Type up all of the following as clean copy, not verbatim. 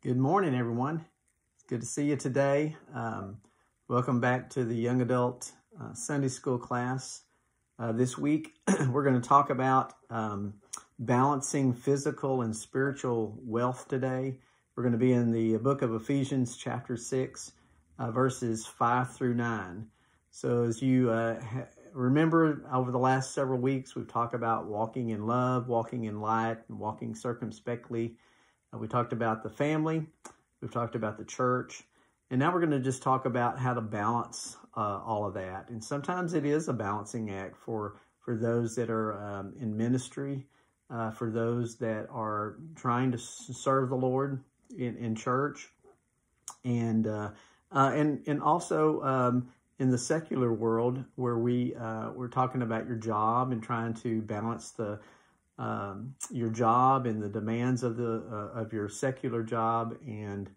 Good morning, everyone. It's good to see you today. Welcome back to the Young Adult Sunday School class. This week, we're going to talk about balancing physical and spiritual wealth today. We're going to be in the book of Ephesians, chapter 6, verses 5 through 9. So as you remember, over the last several weeks, we've talked about walking in love, walking in light, and walking circumspectly. We talked about the family, we've talked about the church, and now we're going to just talk about how to balance all of that. And sometimes it is a balancing act for those that are in ministry, for those that are trying to serve the Lord in church, and also in the secular world where we're talking about your job and trying to balance your job and the demands of your secular job, and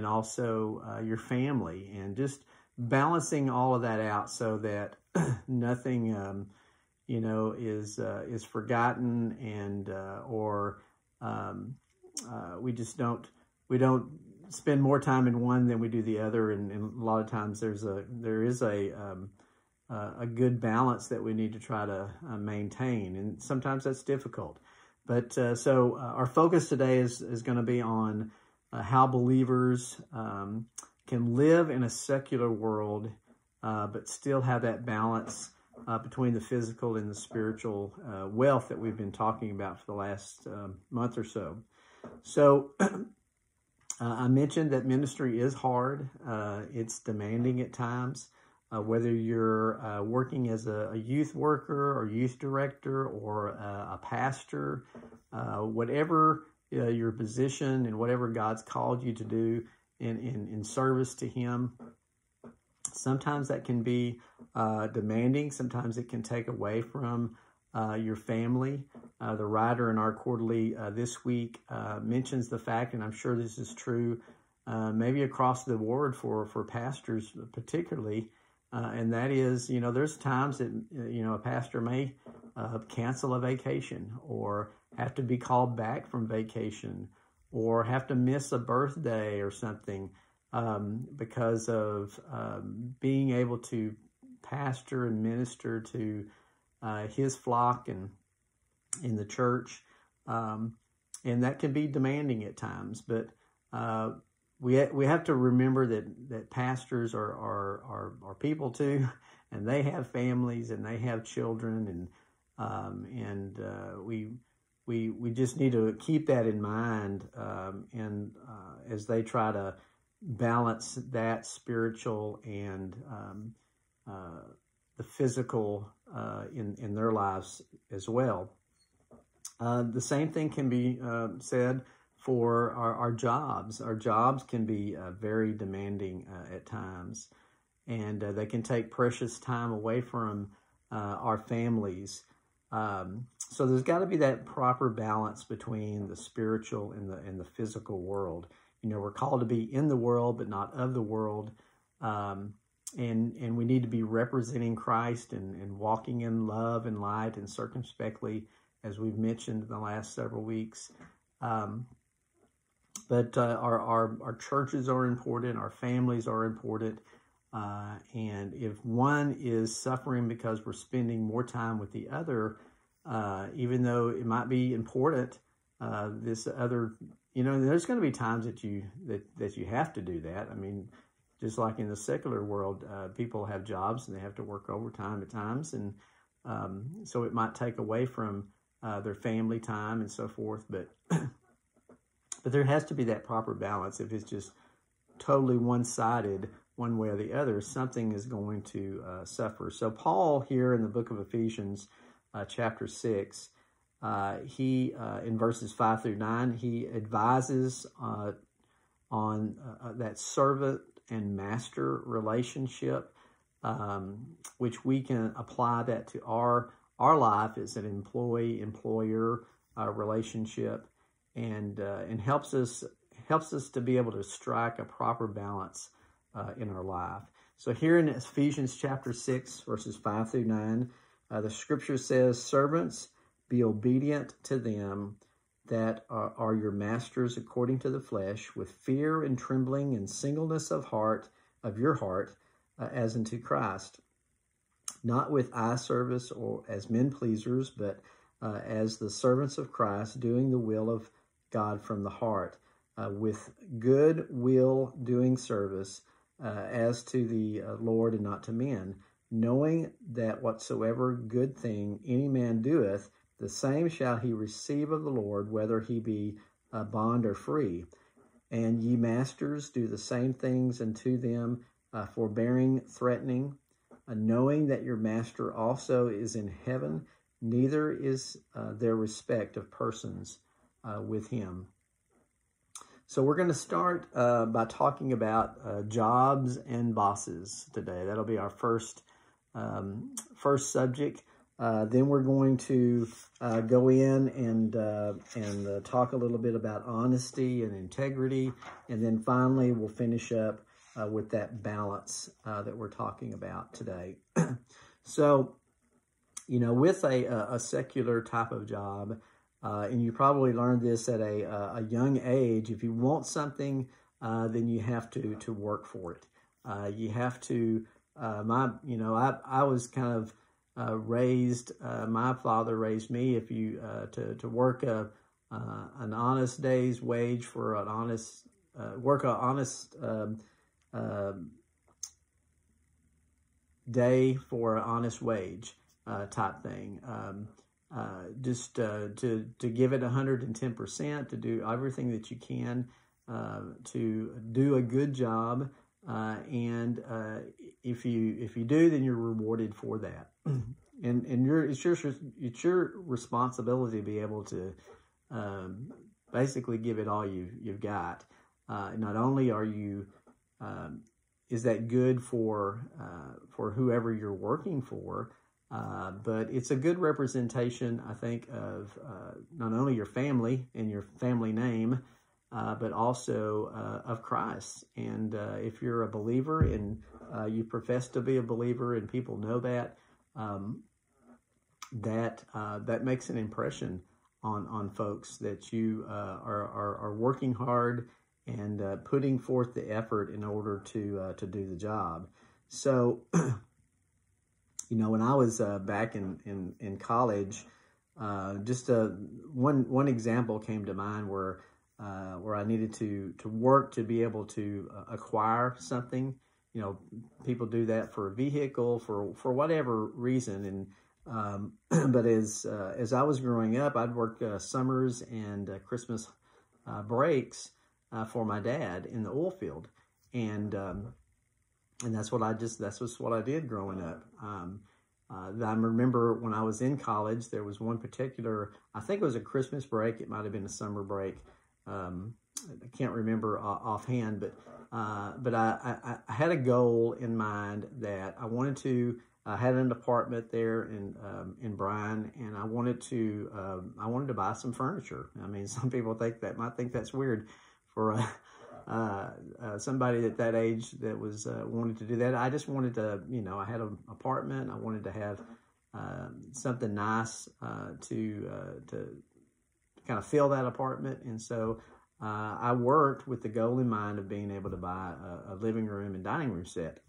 also your family, and just balancing all of that out so that nothing is forgotten, and we don't spend more time in one than we do the other, and a lot of times there is a good balance that we need to try to maintain, and sometimes that's difficult. But so our focus today is going to be on how believers can live in a secular world, but still have that balance between the physical and the spiritual wealth that we've been talking about for the last month or so. So I mentioned that ministry is hard. It's demanding at times. Whether you're working as a youth worker or youth director or a pastor, whatever your position and whatever God's called you to do in service to Him, sometimes that can be demanding. Sometimes it can take away from your family. The writer in our quarterly this week mentions the fact, and I'm sure this is true maybe across the board for pastors particularly, and that is, there's times that, a pastor may cancel a vacation, or have to be called back from vacation, or have to miss a birthday or something because of being able to pastor and minister to his flock and in the church. And that can be demanding at times, but we have to remember that pastors are people too, and they have families and they have children, and we just need to keep that in mind, and as they try to balance that spiritual and the physical in their lives as well. The same thing can be said for our jobs. Our jobs can be very demanding at times, and they can take precious time away from our families. So there's got to be that proper balance between the spiritual and the physical world. We're called to be in the world, but not of the world. And we need to be representing Christ and walking in love and light and circumspectly, as we've mentioned in the last several weeks. But our churches are important, our families are important, and if one is suffering because we're spending more time with the other, even though it might be important, this other, there's going to be times that you have to do that. I mean, just like in the secular world, people have jobs and they have to work overtime at times, and so it might take away from their family time and so forth, but there has to be that proper balance. If it's just totally one-sided, one way or the other, something is going to suffer. So Paul here in the book of Ephesians, chapter 6, he in verses 5 through 9, he advises on that servant and master relationship, which we can apply that to our life as an employee-employer relationship, and helps us to be able to strike a proper balance in our life. So here in Ephesians chapter 6, verses 5 through 9, the scripture says, "Servants, be obedient to them that are your masters according to the flesh, with fear and trembling and singleness of your heart, as unto Christ, not with eye service or as men pleasers, but as the servants of Christ, doing the will of God from the heart, with good will doing service as to the Lord and not to men, knowing that whatsoever good thing any man doeth, the same shall he receive of the Lord, whether he be bond or free. And ye masters, do the same things unto them, forbearing, threatening, knowing that your master also is in heaven, neither is there respect of persons with him. So we're going to start by talking about jobs and bosses today. That'll be our first subject. Then we're going to go in and talk a little bit about honesty and integrity, and then finally we'll finish up with that balance that we're talking about today. So, with a secular type of job, and you probably learned this at a young age, if you want something, then you have to work for it. You have to. I was kind of raised. My father raised me. If you to work an honest day's wage for an honest work an honest day for an honest wage type thing. Just to give it 110%, to do everything that you can to do a good job, and if you do, then you're rewarded for that. And it's your responsibility to be able to basically give it all you've got. Not only are you is that good for whoever you're working for, but it's a good representation, I think, of not only your family and your family name, but also of Christ. And if you're a believer and you profess to be a believer and people know that, that makes an impression on folks, that you are working hard and putting forth the effort in order to do the job. So, when I was back in college, just one example came to mind where I needed to work to be able to acquire something. People do that for a vehicle, for whatever reason. And but as I was growing up, I'd work summers and Christmas breaks for my dad in the oil field, and that's what I did growing up. I remember when I was in college, there was one particular, I think it was a Christmas break, it might have been a summer break. I can't remember offhand, but I had a goal in mind that I wanted to. I had an apartment there in Bryan, and I wanted to buy some furniture. I mean, some people might think that's weird for somebody at that age that was wanted to do that. I just wanted to, I had an apartment. I wanted to have something nice to kind of fill that apartment, and so I worked with the goal in mind of being able to buy a living room and dining room set.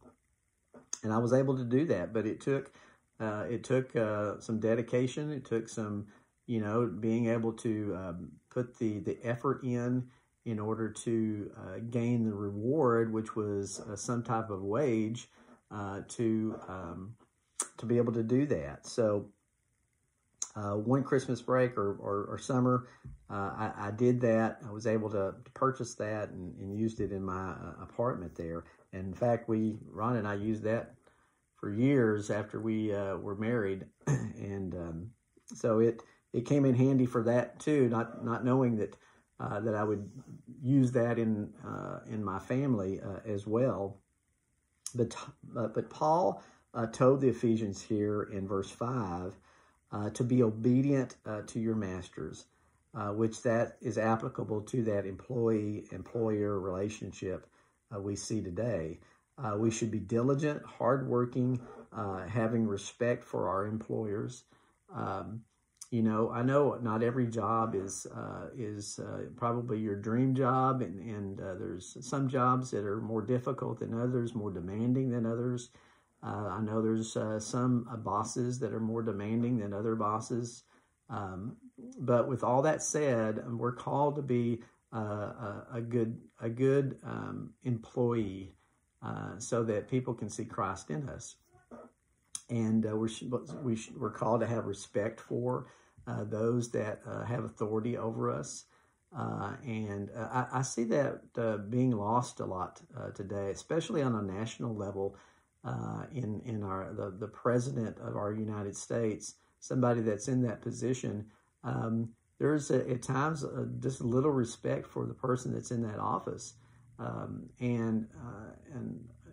And I was able to do that, but it took some dedication. It took some, being able to put the effort in order to gain the reward, which was some type of wage, to be able to do that. So one Christmas break or summer, I did that. I was able to purchase that and used it in my apartment there. And in fact, Ron and I used that for years after we were married, and so it came in handy for that too. Not knowing that I would use that in my family as well. But Paul told the Ephesians here in verse 5 to be obedient to your masters, which that is applicable to that employee-employer relationship we see today. We should be diligent, hardworking, having respect for our employers. I know not every job is probably your dream job, and there's some jobs that are more difficult than others, more demanding than others. I know there's some bosses that are more demanding than other bosses. But with all that said, we're called to be a good employee, so that people can see Christ in us. And we're called to have respect for those that have authority over us. And I see that being lost a lot today, especially on a national level. In the president of our United States, somebody that's in that position, there's at times just little respect for the person that's in that office, and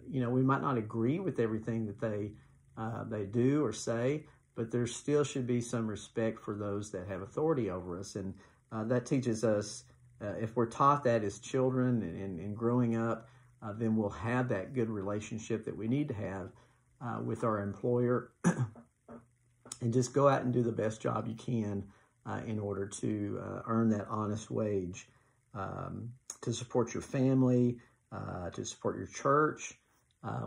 we might not agree with everything that they do or say, but there still should be some respect for those that have authority over us, and that teaches us, if we're taught that as children and growing up, then we'll have that good relationship that we need to have with our employer, and just go out and do the best job you can in order to earn that honest wage, to support your family, to support your church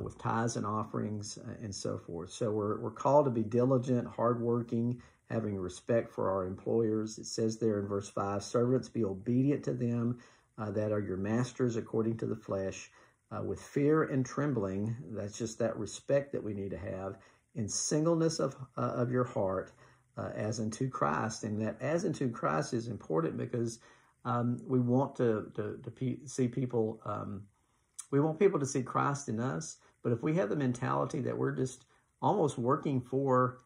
with tithes and offerings and so forth. So we're called to be diligent, hardworking, having respect for our employers. It says there in verse 5, servants, be obedient to them that are your masters according to the flesh, with fear and trembling. That's just that respect that we need to have, in singleness of your heart, as unto Christ. And that as unto Christ is important because we want to see people, we want people to see Christ in us. But if we have the mentality that we're just almost working for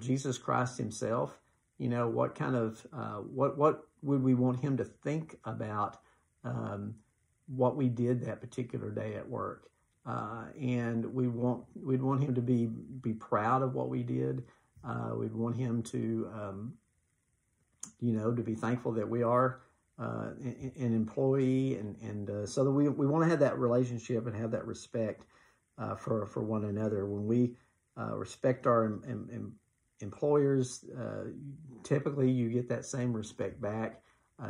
Jesus Christ himself, what kind of, what would we want him to think about what we did that particular day at work? And we'd want him to be proud of what we did. We'd want him to, to be thankful that we are an employee, and so that we want to have that relationship and have that respect for one another. When we respect our employers, typically you get that same respect back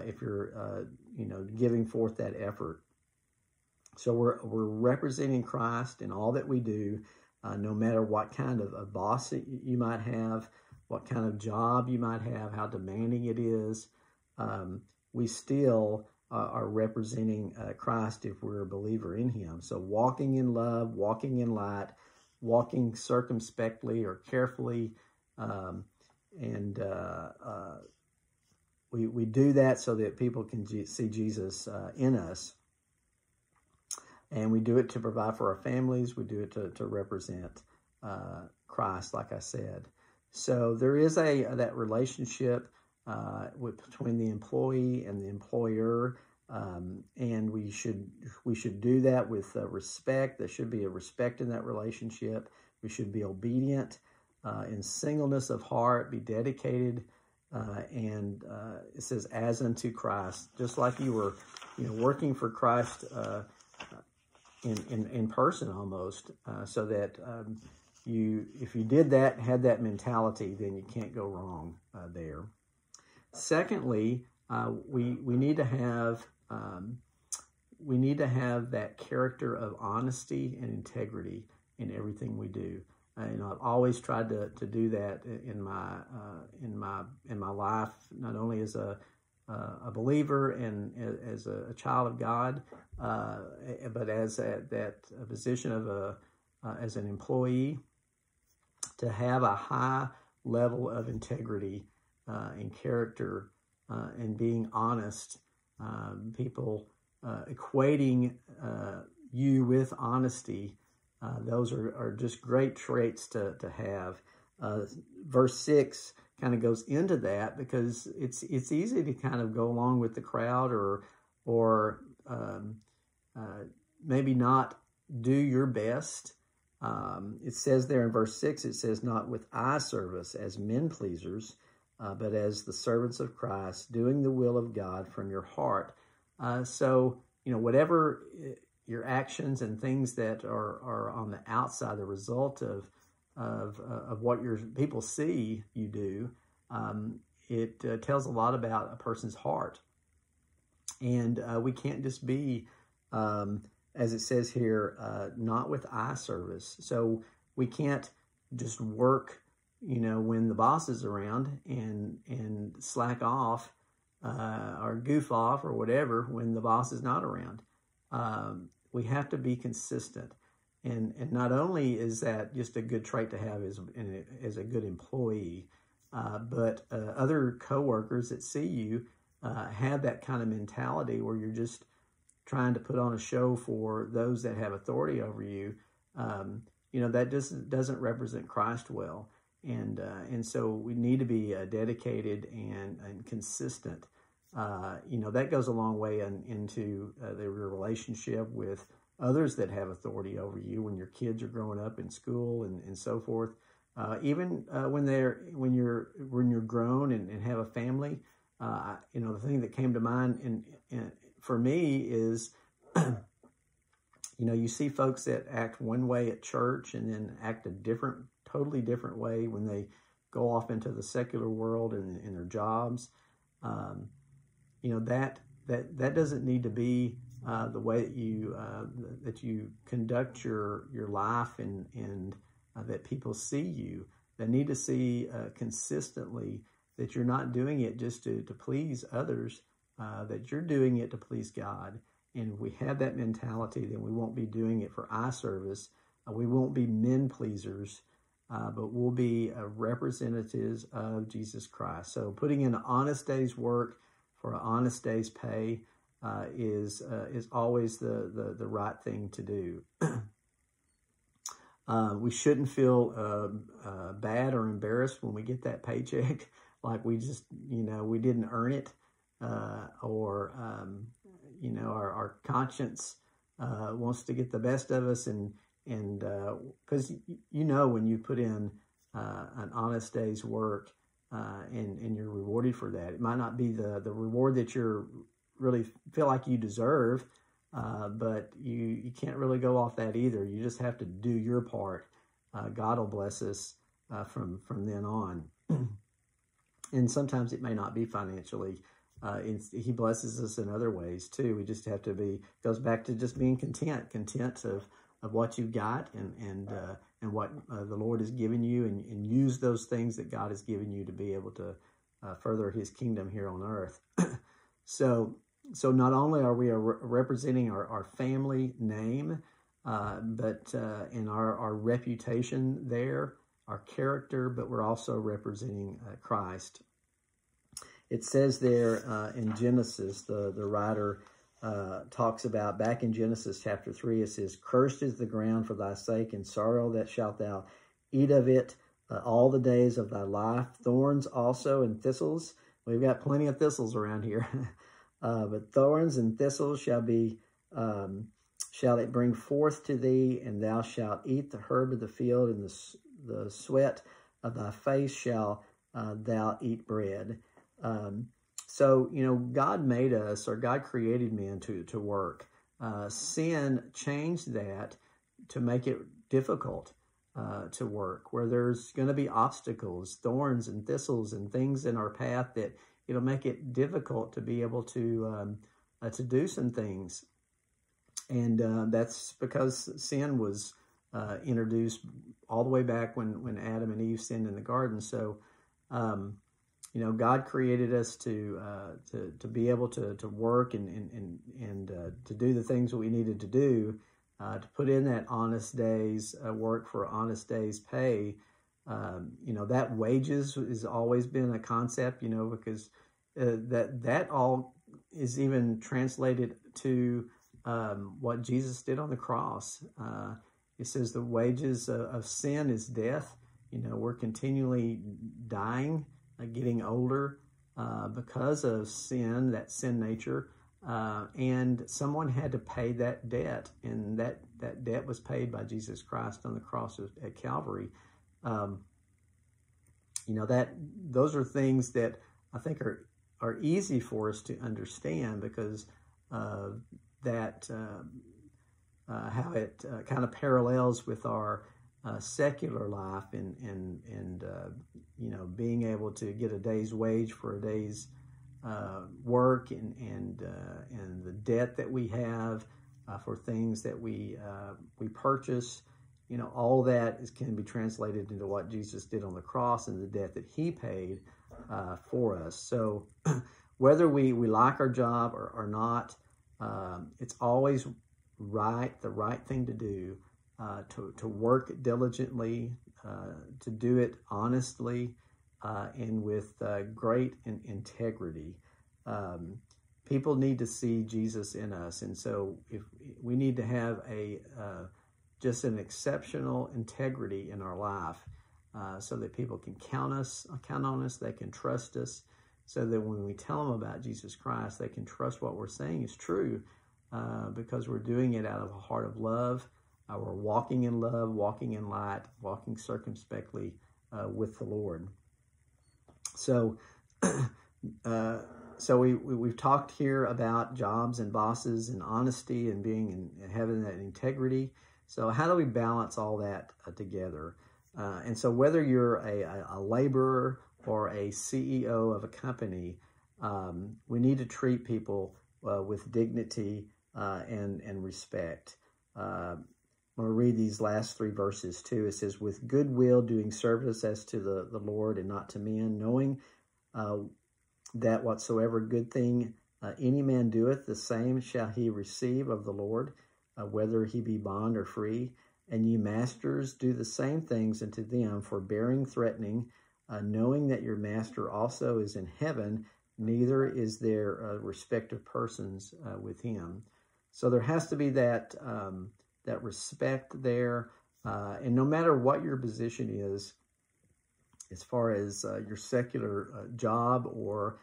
if you're giving forth that effort. So we're representing Christ in all that we do, no matter what kind of a boss you might have, what kind of job you might have, how demanding it is. We still are representing Christ if we're a believer in him. So walking in love, walking in light, walking circumspectly or carefully, and we do that so that people can see Jesus in us. And we do it to provide for our families. We do it to represent Christ, like I said. So there is that relationship between the employee and the employer, and we should do that with respect. There should be a respect in that relationship. We should be obedient, in singleness of heart, be dedicated, and it says as unto Christ, just like you were, working for Christ in person almost, so that if you did that, had that mentality, then you can't go wrong there. Secondly, we need to have that character of honesty and integrity in everything we do. I've always tried to do that in my life, not only as a believer and as a child of God, but as that position of as an employee, to have a high level of integrity and character and being honest. People equating you with honesty, those are just great traits to have. Verse 6 kind of goes into that, because it's easy to kind of go along with the crowd or maybe not do your best. It says there in verse 6, it says, not with eye service as men pleasers, but as the servants of Christ, doing the will of God from your heart. So, whatever your actions and things that are on the outside, the result of what your people see you do, it tells a lot about a person's heart. And we can't just be, as it says here, not with eye service. So we can't just work, when the boss is around and slack off or goof off or whatever when the boss is not around. We have to be consistent. And not only is that just a good trait to have as a good employee, but other coworkers that see you have that kind of mentality where you're just trying to put on a show for those that have authority over you. That just doesn't represent Christ well. And so we need to be dedicated and consistent. That goes a long way into the relationship with others that have authority over you when your kids are growing up in school and so forth. Even when you're grown and have a family, the thing that came to mind for me is, you see folks that act one way at church and then act totally different way when they go off into the secular world and in their jobs. That doesn't need to be the way that you conduct your life and that people see you. They need to see consistently that you're not doing it just to please others, that you're doing it to please God. And if we have that mentality, then we won't be doing it for eye service. We won't be men pleasers, but we'll be representatives of Jesus Christ. So putting in an honest day's work for an honest day's pay is always the right thing to do. We shouldn't feel bad or embarrassed when we get that paycheck, like we just, we didn't earn it, or our conscience wants to get the best of us, and because when you put in an honest day's work and you're rewarded for that, it might not be the reward that you're really feel like you deserve, but you can't really go off that either. You just have to do your part. God will bless us from then on. And sometimes it may not be financially. He blesses us in other ways too. We just have to goes back to just being content of what you've got and what the Lord has given you, and use those things that God has given you to be able to further His kingdom here on earth. So not only are we representing our family name, but in our reputation there, our character, but we're also representing Christ. It says there in Genesis, the writer talks about, back in Genesis chapter 3, it says, "Cursed is the ground for thy sake, and sorrow that shalt thou eat of it all the days of thy life. Thorns also and thistles." We've got plenty of thistles around here. "But thorns and thistles shall it bring forth to thee, and thou shalt eat the herb of the field, and the sweat of thy face shall thou eat bread." So, God made us, or God created men to work. Sin changed that to make it difficult to work, where there's going to be obstacles, thorns and thistles and things in our path that it'll make it difficult to be able to do some things. And that's because sin was introduced all the way back when Adam and Eve sinned in the garden. So, God created us to be able to work and to do the things that we needed to do, to put in that honest day's work for honest day's pay. That wages has always been a concept, because that all is even translated to what Jesus did on the cross. It says the wages of sin is death. We're continually dying, getting older because of sin, that sin nature, and someone had to pay that debt, and that debt was paid by Jesus Christ on the cross at Calvary. Those are things that I think are easy for us to understand, because that how it kind of parallels with our secular life and being able to get a day's wage for a day's work and the debt that we have for things that we purchase, all that can be translated into what Jesus did on the cross and the debt that he paid for us. So whether we like our job or not, it's always the right thing to do, to work diligently, to do it honestly, and with great integrity. People need to see Jesus in us, and so if we need to have just an exceptional integrity in our life, so that people can count on us, they can trust us, so that when we tell them about Jesus Christ, they can trust what we're saying is true, because we're doing it out of a heart of love. We're walking in love, walking in light, walking circumspectly with the Lord. So, we've talked here about jobs and bosses and honesty and having that integrity. So how do we balance all that together? And so whether you're a laborer or a CEO of a company, we need to treat people with dignity and respect. I'm going to read these last 3 verses too. It says, with goodwill doing service as to the Lord and not to men, knowing that whatsoever good thing any man doeth, the same shall he receive of the Lord, whether he be bond or free. And ye masters, do the same things unto them, forbearing, threatening, knowing that your master also is in heaven, neither is there respect of persons with him. So there has to be that respect there, and no matter what your position is, as far as your secular job or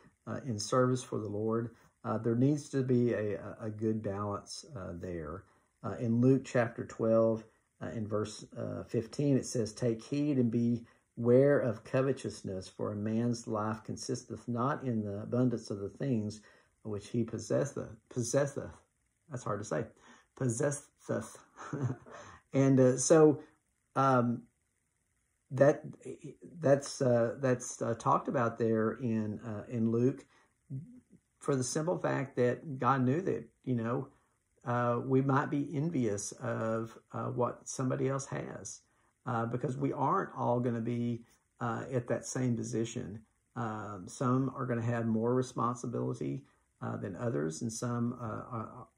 in service for the Lord, there needs to be a good balance there. In Luke chapter 12, in verse 15, it says, take heed and beware of covetousness, for a man's life consisteth not in the abundance of the things which he possesseth. That's hard to say. Possesseth. And so that's talked about there in Luke, for the simple fact that God knew that we might be envious of what somebody else has, because we aren't all going to be at that same position. Some are going to have more responsibility than others, and some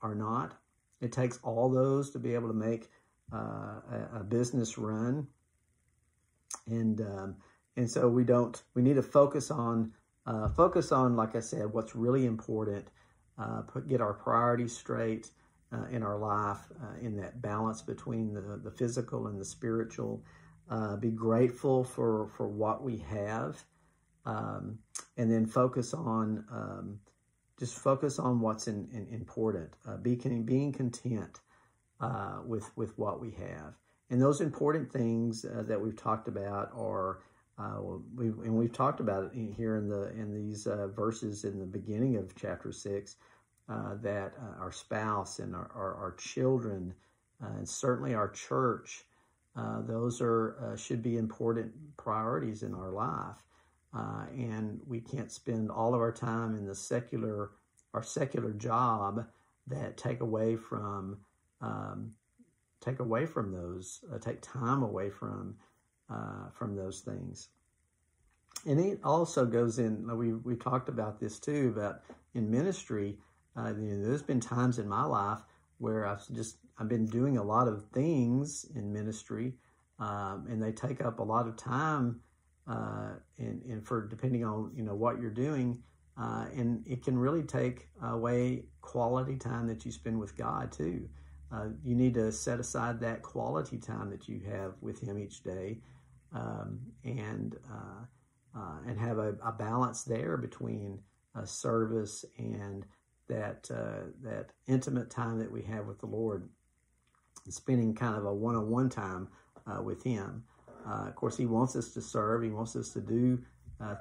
are not. It takes all those to be able to make a business run, and so we need to focus on, like I said, what's really important. Get our priorities straight in our life, in that balance between the physical and the spiritual. Be grateful for what we have, and then focus on what's important. Being content with what we have. And those important things that we've talked about are, we've talked about it here in these verses in the beginning of chapter 6, that our spouse and our children, and certainly our church, those should be important priorities in our life. And we can't spend all of our time in our secular job that take time away from those things. And it also goes in, we talked about this too, about in ministry. There's been times in my life where I've been doing a lot of things in ministry, and they take up a lot of time, and for depending on what you're doing, and it can really take away quality time that you spend with God too. You need to set aside that quality time that you have with Him each day, and have a balance there between service and that intimate time that we have with the Lord, and spending kind of a one-on-one time with Him. Of course, He wants us to serve. He wants us to do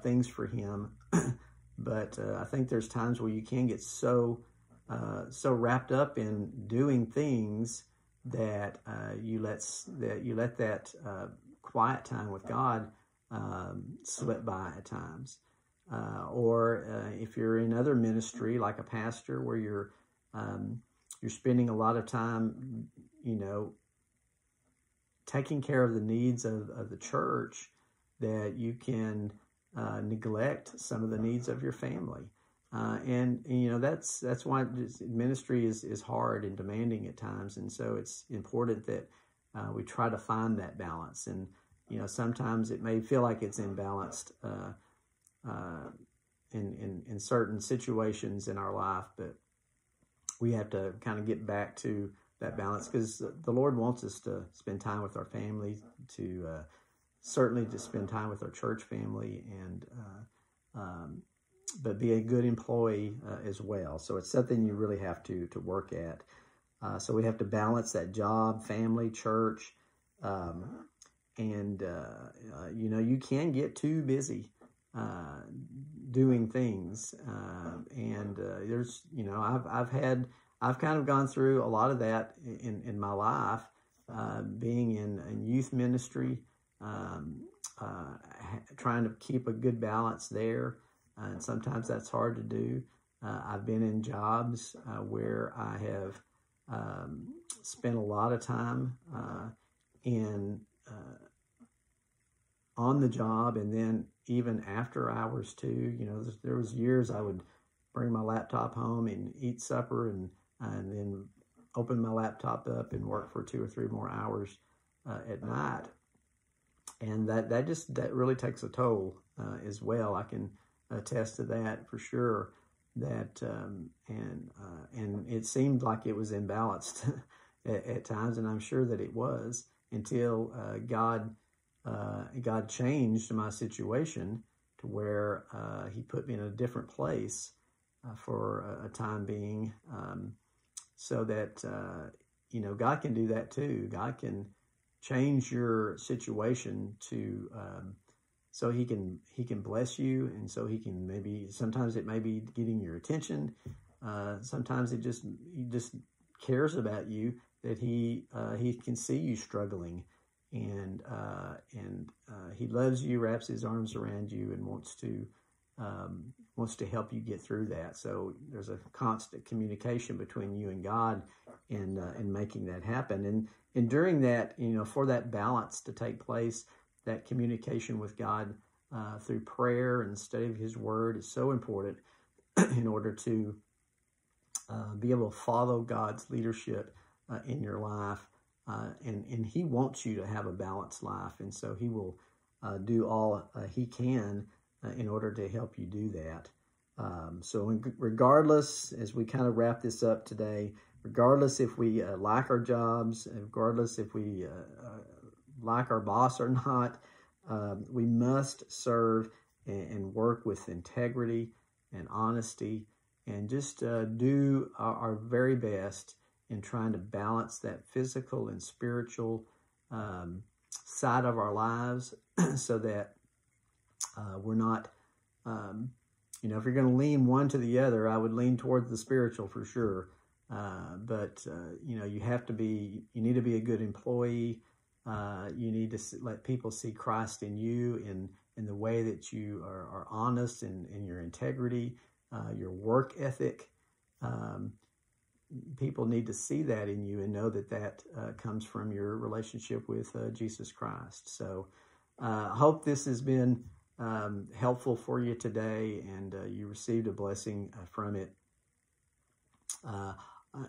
things for Him, but I think there's times where you can get so wrapped up in doing things that you let that quiet time with God slip by at times. Or if you're in other ministry, like a pastor, where you're spending a lot of time, taking care of the needs of the church, that you can neglect some of the needs of your family. And that's why ministry is hard and demanding at times. And so it's important that we try to find that balance. And, sometimes it may feel like it's imbalanced in certain situations in our life, but we have to kind of get back to that balance, because the Lord wants us to spend time with our family, to certainly to spend time with our church family, and but be a good employee as well. So it's something you really have to work at. So we have to balance that job, family, church, and you can get too busy doing things, and there's I've kind of gone through a lot of that in my life, being in youth ministry, trying to keep a good balance there. And sometimes that's hard to do. I've been in jobs where I have spent a lot of time on the job, and then even after hours too. There was years I would bring my laptop home and eat supper, and then open my laptop up and work for 2 or 3 more hours at night. And that really takes a toll as well. I can attest to that for sure. That and it seemed like it was imbalanced at times, and I'm sure that it was, until God changed my situation to where He put me in a different place for a time being, so that God can do that too. God can change your situation to so he can bless you, and so He can sometimes it may be getting your attention. Sometimes He just cares about you, that He can see you struggling, and He loves you, wraps His arms around you, and wants to help you get through that. So there's a constant communication between you and God in making that happen. And during that, for that balance to take place, that communication with God through prayer and study of His Word is so important in order to be able to follow God's leadership in your life. And He wants you to have a balanced life. And so He will do all He can in order to help you do that. So regardless, as we kind of wrap this up today, regardless if we like our jobs, regardless if we like our boss or not, we must serve and work with integrity and honesty, and just do our very best in trying to balance that physical and spiritual side of our lives, so that we're not, if you're going to lean one to the other, I would lean towards the spiritual for sure. But you need to be a good employee. You need to let people see Christ in you, in the way that you are honest in your integrity, your work ethic. People need to see that in you and know that comes from your relationship with Jesus Christ. So I hope this has been helpful for you today, and you received a blessing from it.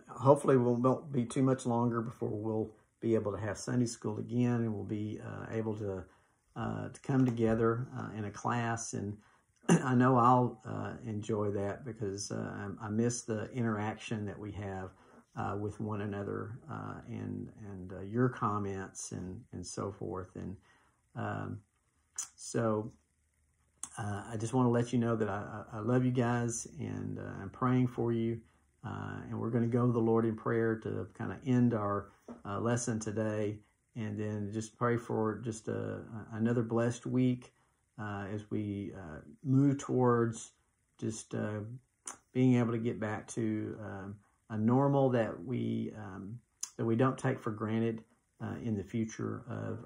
Hopefully it won't be too much longer before we'll be able to have Sunday school again, and we'll be able to come together in a class. And I know I'll enjoy that, because I miss the interaction that we have with one another, and your comments and so forth. And so I just want to let you know that I love you guys, and I'm praying for you. And we're going to go to the Lord in prayer to kind of end our lesson today, and then just pray for just another blessed week as we move towards just being able to get back to a normal that we that we don't take for granted in the future of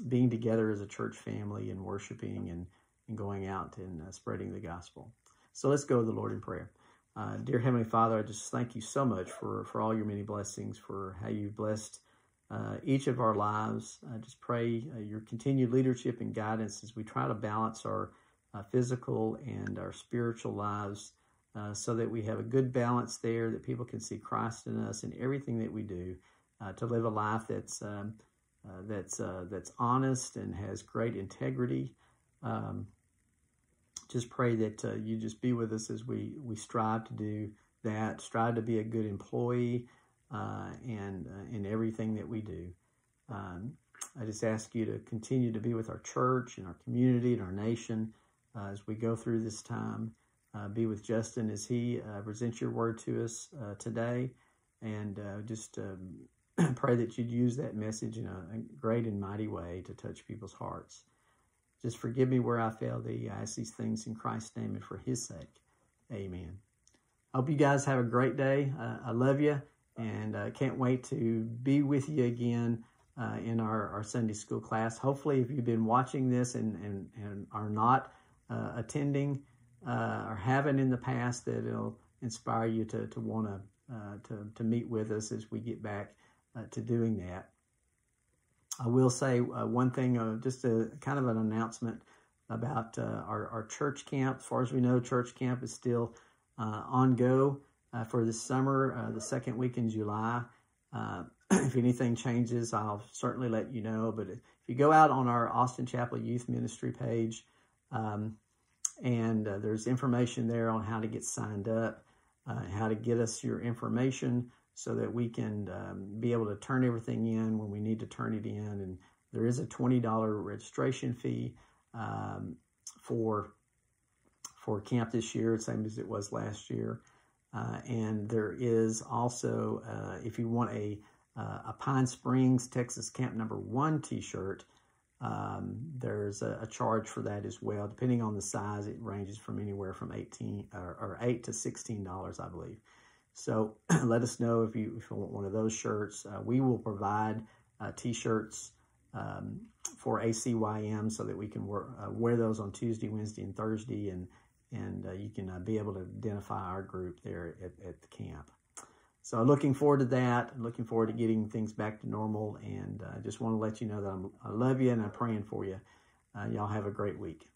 being together as a church family and worshiping and going out and spreading the gospel. So let's go to the Lord in prayer. Dear Heavenly Father, I just thank you so much for all your many blessings, for how you've blessed each of our lives. I just pray your continued leadership and guidance as we try to balance our physical and our spiritual lives so that we have a good balance there, that people can see Christ in us in everything that we do, to live a life that's honest and has great integrity. Just pray that you just be with us as we strive to do that, strive to be a good employee and in everything that we do. I just ask you to continue to be with our church and our community and our nation as we go through this time. Be with Justin as he presents your word to us today, and just pray that you'd use that message in a great and mighty way to touch people's hearts. Just forgive me where I failed thee. I ask these things in Christ's name and for his sake. Amen. I hope you guys have a great day. I love you, and can't wait to be with you again in our Sunday school class. Hopefully, if you've been watching this and are not attending or haven't in the past, that it'll inspire you to want to meet with us as we get back to doing that. I will say one thing, just a kind of an announcement about our church camp. As far as we know, church camp is still on go for this summer, the second week in July. If anything changes, I'll certainly let you know. But if you go out on our Austin Chapel Youth Ministry page, and there's information there on how to get signed up, how to get us your information, so that we can be able to turn everything in when we need to turn it in. And there is a $20 registration fee for camp this year, same as it was last year. And there is also, if you want a Pine Springs, Texas Camp Number 1 t-shirt, there's a charge for that as well. Depending on the size, it ranges from anywhere from $8 to $16, I believe. So let us know if you want one of those shirts. We will provide t-shirts for ACYM so that we can wear those on Tuesday, Wednesday, and Thursday, and you can be able to identify our group there at the camp. So looking forward to that. Looking forward to getting things back to normal, and I just want to let you know that I love you and I'm praying for you. Y'all have a great week.